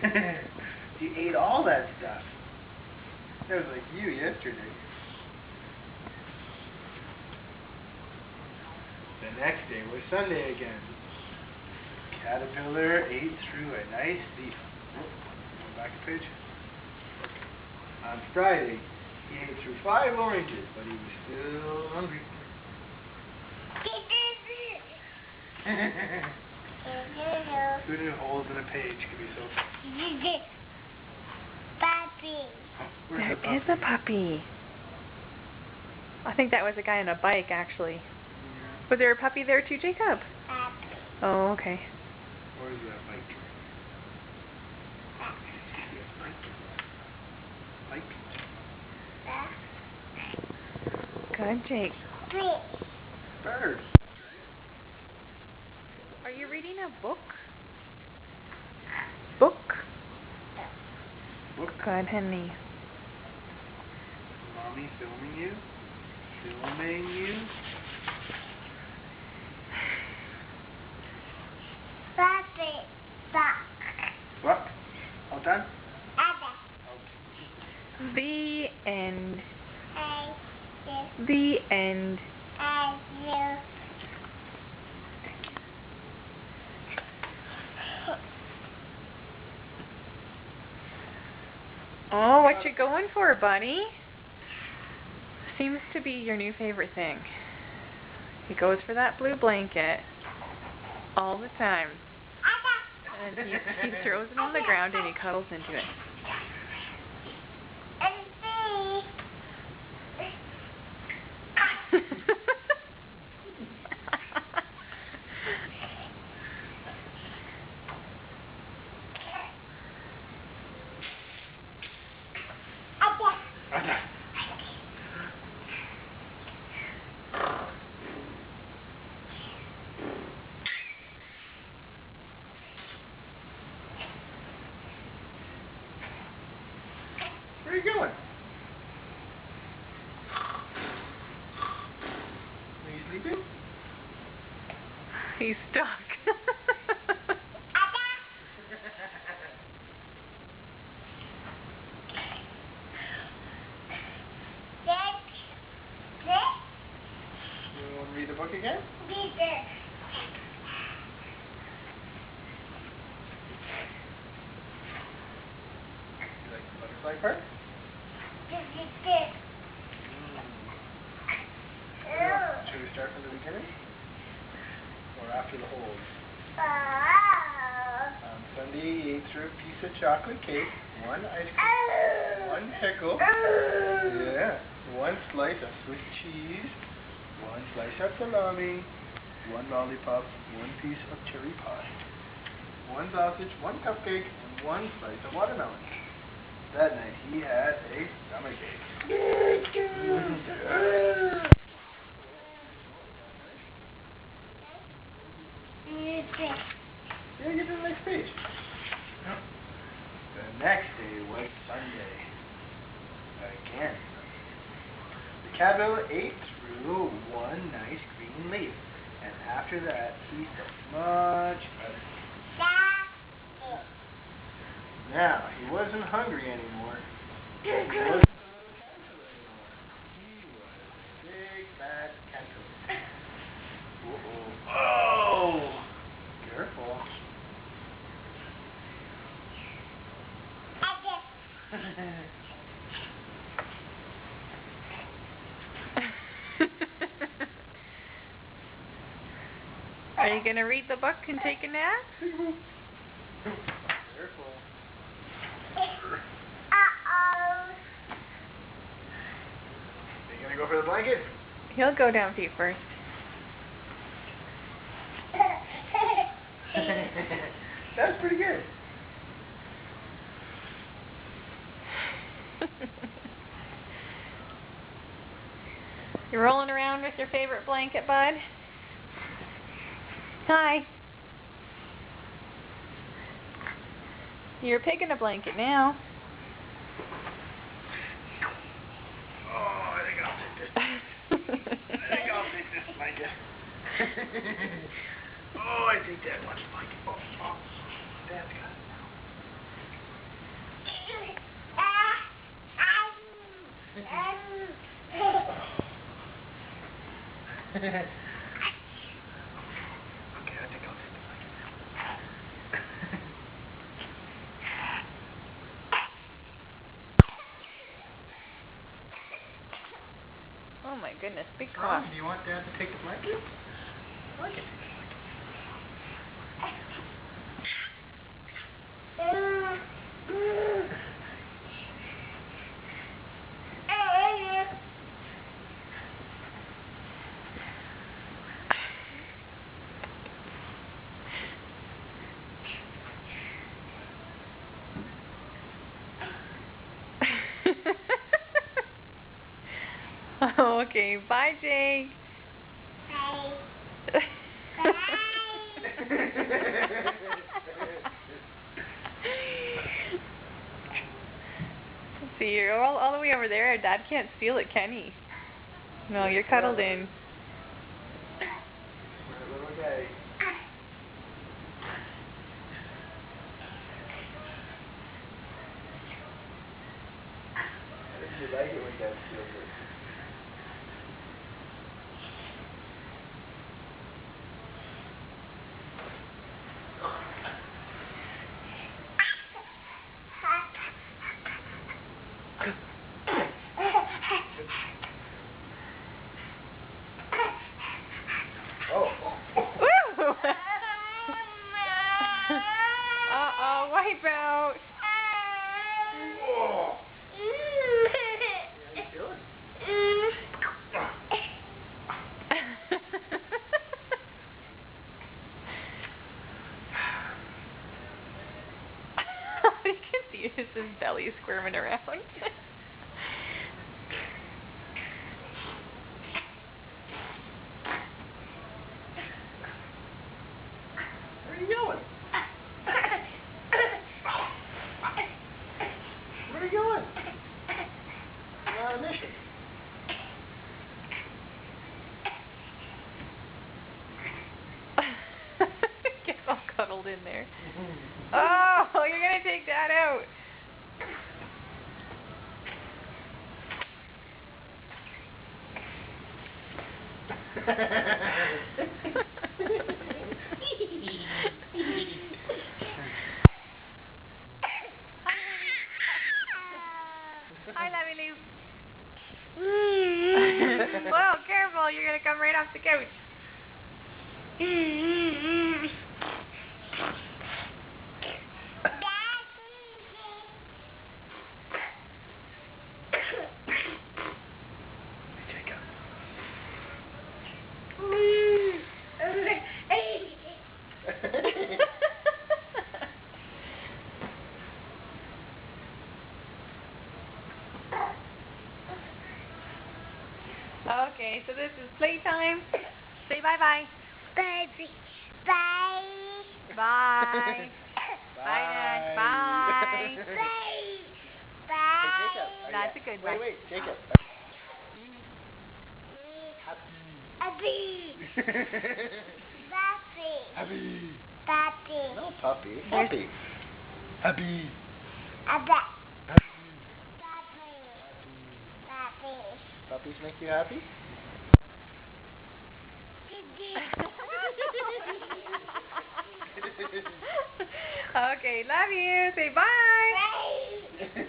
You ate all that stuff. That was like you yesterday. The next day was Sunday again. Caterpillar ate through a nice leaf. Go back a page. On Friday, he ate through 5 oranges, but he was still hungry. Who knew holes in a page could be so Puppy. Where's There is a puppy. I think that was a guy on a bike, actually. Yeah. Was there a puppy there too, Jacob? Puppy. Oh, okay. Where's that bike? Bike. Good, Jake. Bird. Are you reading a book? Book? Book. Good, honey. Mommy filming you? Filming you? Puppy. Duck. What? All done? Ada. The end. I do. The end. I do. Oh, what you going for, buddy? Seems to be your new favorite thing. He goes for that blue blanket all the time. And he throws it on the ground and he cuddles into it. Where are you going? Are you sleeping? He's stuck. You want to read the book again? You like the butterfly part? Should we start from the beginning? Or after the holes? On Sunday, he ate through a piece of chocolate cake, 1 ice cream, 1 pickle, yeah, 1 slice of Swiss cheese, 1 slice of salami, 1 lollipop, 1 piece of cherry pie, 1 sausage, 1 cupcake, and 1 slice of watermelon. That night, he had a stomachache. Yeah, get to the next page. The next day was Sunday. Again. The caterpillar ate through 1 nice green leaf, and after that he felt much better. Now, he wasn't hungry anymore. He wasn't a caterpillar anymore. He was a big bad caterpillar. Uh-oh. Oh! Careful. Are you going to read the book and take a nap? Careful. Are you going to go for the blanket? He'll go down feet first. That's pretty good. You rolling around with your favorite blanket, bud? Hi. You're picking a blanket now. Oh, I think I'll take this. Blanket. Oh, I think that one's blanket. Oh, Dad's got it now. Okay, I think I'll take the Oh my goodness, big cough. Mom, do you want Dad to take the blanket? I can take Okay, bye, Jake. Bye. See, you're all the way over there. Dad can't steal it, can he? No, you're cuddled in. My little guy. I think you like it when Dad steals it. Oh. Woo! Uh-oh, wipe out. Oh. How you doing? You can see his belly squirming around. Where are you going? Where are you going? You're on a mission. Get all cuddled in there. Oh, you're gonna take that out. Hi, Lovey Lou. Whoa, careful, you're gonna come right off the couch. Okay, so this is playtime. Say bye-bye. Baby. Bye. Bye. Bye, Dad. Bye. Bye. Hey, Bye. Jacob. That's a good one. Wait, Jacob. Abby. Papi. Happy. Papi. No, puppy. Puppy. Happy. Abba. Happy. Papi. Papi. Puppies make you happy? Okay, love you. Say bye. Bye.